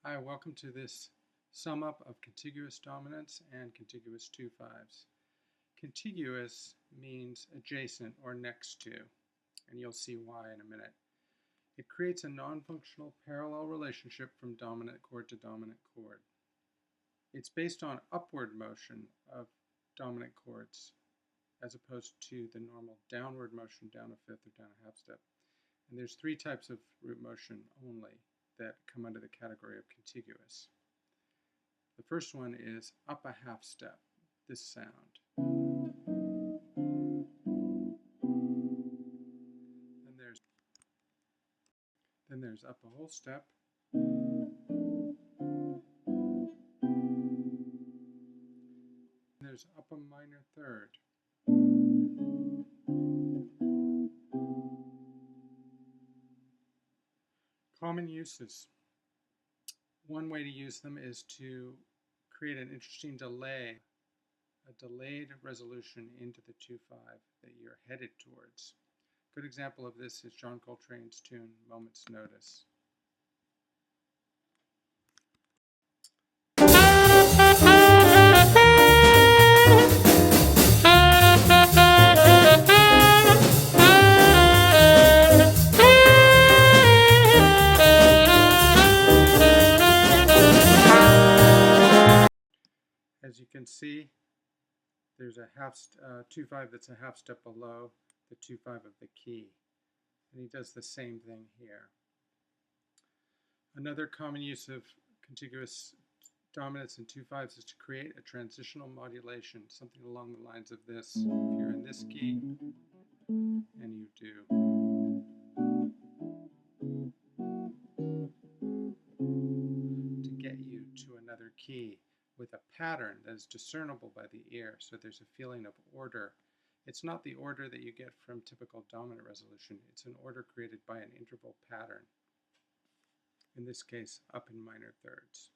Hi, welcome to this sum up of contiguous dominants and contiguous 2/5s. Contiguous means adjacent or next to, and you'll see why in a minute. It creates a non-functional parallel relationship from dominant chord to dominant chord. It's based on upward motion of dominant chords as opposed to the normal downward motion down a fifth or down a half step. And there's three types of root motion only that come under the category of contiguous. The first one is up a half step, this sound. Then there's up a whole step. There's up a minor third. Common uses. One way to use them is to create an interesting delay, a delayed resolution into the 2/5 that you're headed towards. A good example of this is John Coltrane's tune, Moment's Notice. As you can see, there's a 2/5 that's a half step below the 2/5 of the key. And he does the same thing here. Another common use of contiguous dominants and 2/5s is to create a transitional modulation, something along the lines of this. If you're in this key and you do to get you to another key with a pattern that is discernible by the ear, so there's a feeling of order. It's not the order that you get from typical dominant resolution. It's an order created by an interval pattern. In this case, up in minor thirds.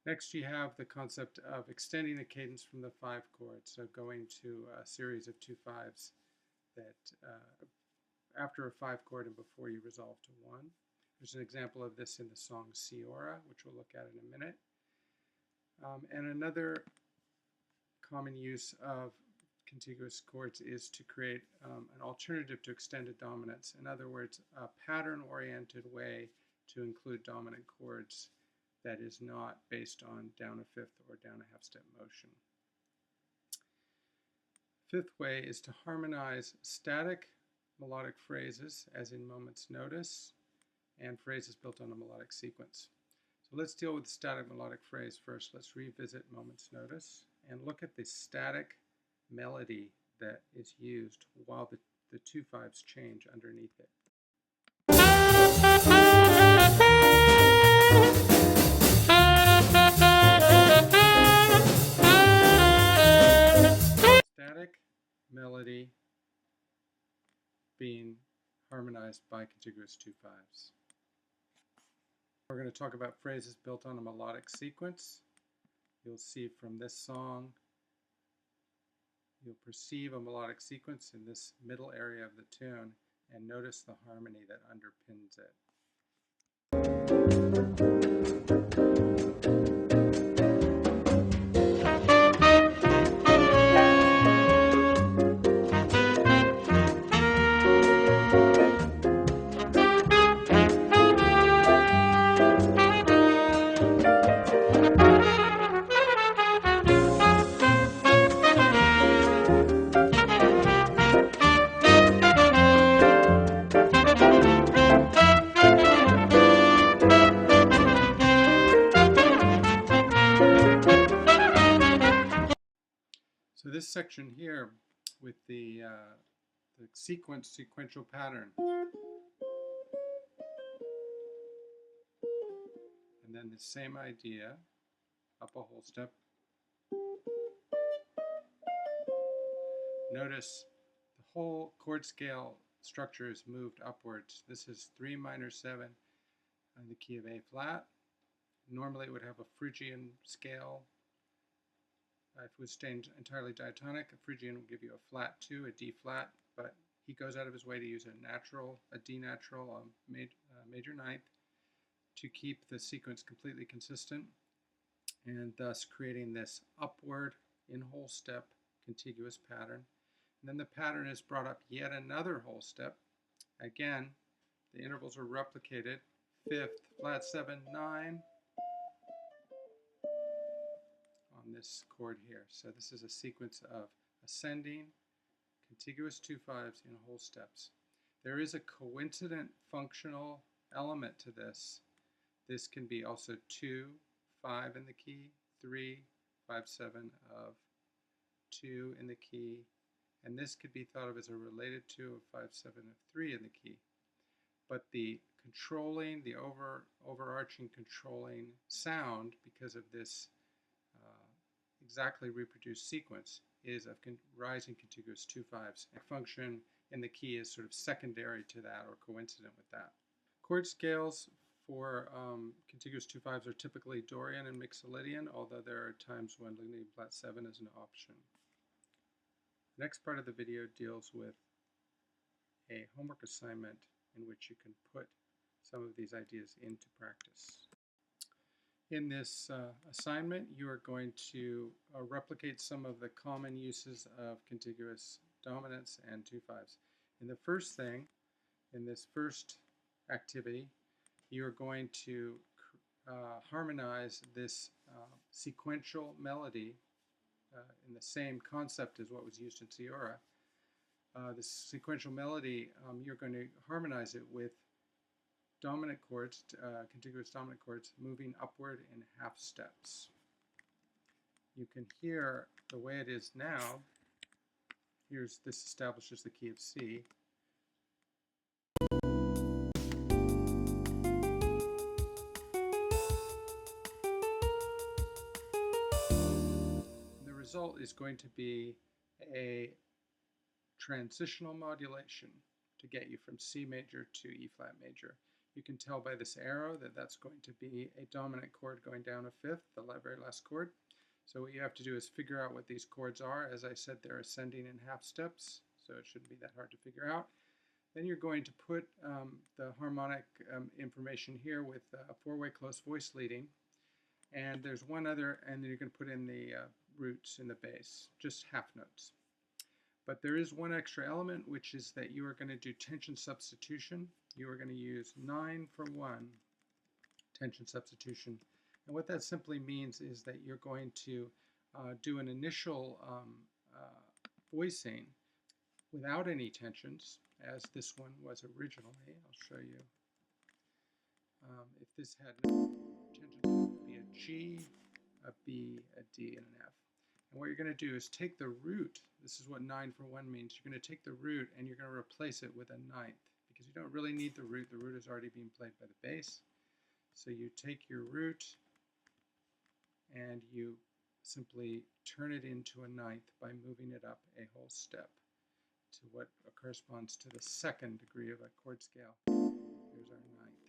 Next, you have the concept of extending the cadence from the 5 chord, so going to a series of 2/5s that after a 5 chord and before you resolve to 1. There's an example of this in the song Siora, which we'll look at in a minute. And another common use of contiguous chords is to create an alternative to extended dominants. In other words, a pattern-oriented way to include dominant chords that is not based on down a fifth or down a half step motion. Fifth way is to harmonize static melodic phrases, as in Moment's Notice, and phrases built on a melodic sequence. So let's deal with the static melodic phrase first. Let's revisit Moment's Notice and look at the static melody that is used while the 2/5s change underneath it. Static melody being harmonized by contiguous 2/5s. We're going to talk about phrases built on a melodic sequence. You'll see from this song, you'll perceive a melodic sequence in this middle area of the tune and notice the harmony that underpins it. So this section here with the sequential pattern, and then the same idea, up a whole step. Notice the whole chord scale structure is moved upwards. This is 3 minor 7 in the key of A flat. Normally it would have a Phrygian scale. If it was staying entirely diatonic, a Phrygian will give you a flat 2, a D flat, but he goes out of his way to use a D natural, major ninth, to keep the sequence completely consistent, and thus creating this upward in whole step contiguous pattern. And then the pattern is brought up yet another whole step. Again, the intervals are replicated. Fifth, flat 7, 9 on this chord here. So this is a sequence of ascending contiguous 2/5s in whole steps. There is a coincident functional element to this. This can be also 2, 5 in the key, 3, 5, 7 of 2 in the key, and this could be thought of as a related 2 of 5, 7 of 3 in the key. But the controlling, the overarching controlling sound, because of this exactly reproduced sequence, is of rising contiguous 2/5s. A function in the key is sort of secondary to that or coincident with that. Chord scales for contiguous 2/5s are typically Dorian and Mixolydian, although there are times when lignating flat 7 is an option. The next part of the video deals with a homework assignment in which you can put some of these ideas into practice. In this assignment, you are going to replicate some of the common uses of contiguous dominants and 2/5s. And the first thing, in this first activity, you are going to harmonize this sequential melody in the same concept as what was used in Ciora. This sequential melody, you're going to harmonize it with dominant chords, contiguous dominant chords, moving upward in half steps. You can hear the way it is now. This establishes the key of C. The result is going to be a transitional modulation to get you from C major to E flat major. You can tell by this arrow that that's going to be a dominant chord going down a fifth, the very last chord. So what you have to do is figure out what these chords are. As I said, they're ascending in half steps, so it shouldn't be that hard to figure out. Then you're going to put the harmonic information here with a four-way close voice leading. And there's one other, and then you're going to put in the roots in the bass, just half notes. But there is one extra element, which is that you are going to do tension substitution. You are going to use 9 for 1 tension substitution. And what that simply means is that you're going to do an initial voicing without any tensions, as this one was originally. I'll show you. If this had no tensions, it would be a G, a B, a D, and an F. And what you're going to do is take the root. This is what 9 for 1 means. You're going to take the root and you're going to replace it with a ninth, because you don't really need the root. The root is already being played by the bass. So you take your root and you simply turn it into a ninth by moving it up a whole step to what corresponds to the second degree of a chord scale. Here's our ninth.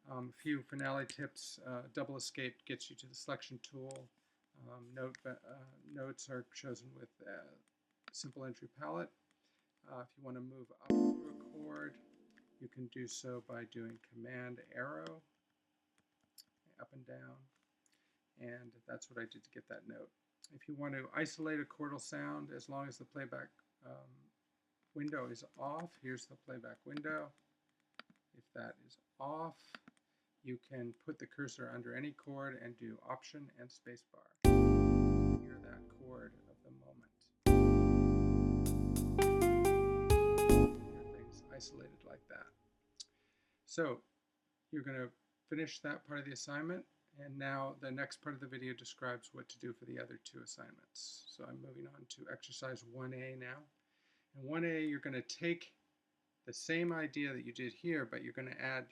A few finale tips. Double escape gets you to the selection tool. Notes are chosen with simple entry palette. If you want to move up through a chord, you can do so by doing Command arrow, up and down, and that's what I did to get that note. If you want to isolate a chordal sound, as long as the playback window is off, here's the playback window. If that is off, you can put the cursor under any chord and do Option and spacebar. Hear that chord of the moment. Hear things isolated like that. So you're going to finish that part of the assignment, and now the next part of the video describes what to do for the other two assignments. So I'm moving on to exercise 1A now. In 1A, you're going to take the same idea that you did here, but you're going to add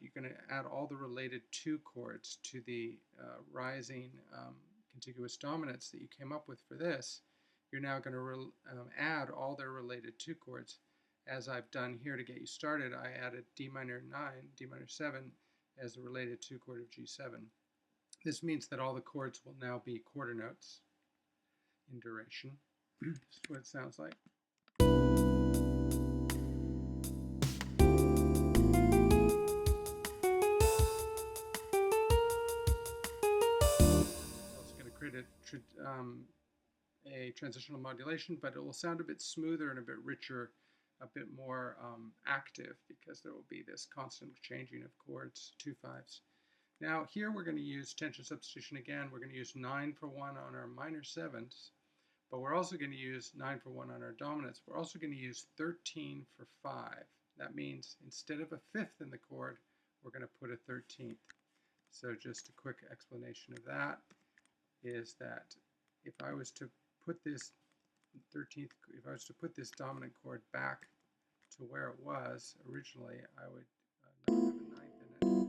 all the related 2 chords to the rising contiguous dominants that you came up with for this. You're now going to add all their related 2 chords. As I've done here to get you started, I added D minor 9, D minor 7 as the related 2 chord of G7. This means that all the chords will now be quarter notes in duration. This is what it sounds like. a transitional modulation, but it will sound a bit smoother and a bit richer, a bit more active, because there will be this constant changing of chords, 2/5s. Now here we're going to use tension substitution again. We're going to use 9 for 1 on our minor 7s, but we're also going to use 9 for 1 on our dominants. We're also going to use 13 for 5. That means instead of a 5th in the chord, we're going to put a 13th. So just a quick explanation of that is that if I was to put this 13th, if I was to put this dominant chord back to where it was originally, I would not have a 9th in it,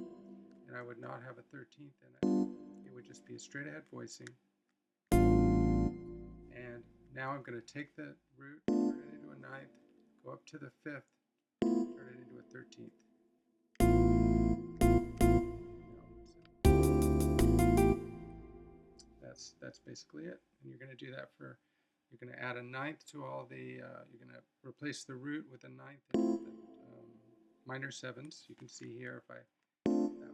and I would not have a 13th in it. It would just be a straight ahead voicing. And now I'm going to take the root, turn it into a 9th, go up to the 5th, turn it into a 13th. That's basically it. And you're going to do that for, you're going to add a 9th to all the, you're going to replace the root with a 9th in the minor 7s. You can see here if that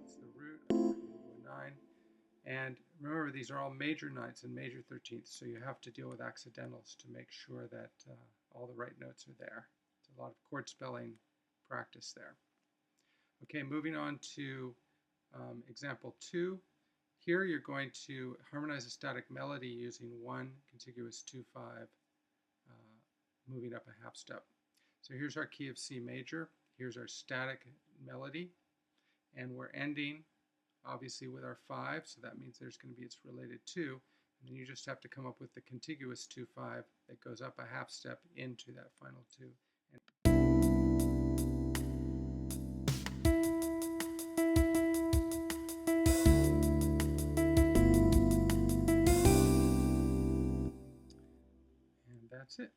was the root, I turned it into a 9. And remember, these are all major 9ths and major 13ths, so you have to deal with accidentals to make sure that all the right notes are there. It's a lot of chord spelling practice there. Okay, moving on to example 2. Here you're going to harmonize a static melody using 1 contiguous 2/5, moving up a half step. So here's our key of C major. Here's our static melody, and we're ending obviously with our 5, so that means there's going to be its related 2, and then you just have to come up with the contiguous 2/5 that goes up a half step into that final 2. And that's it.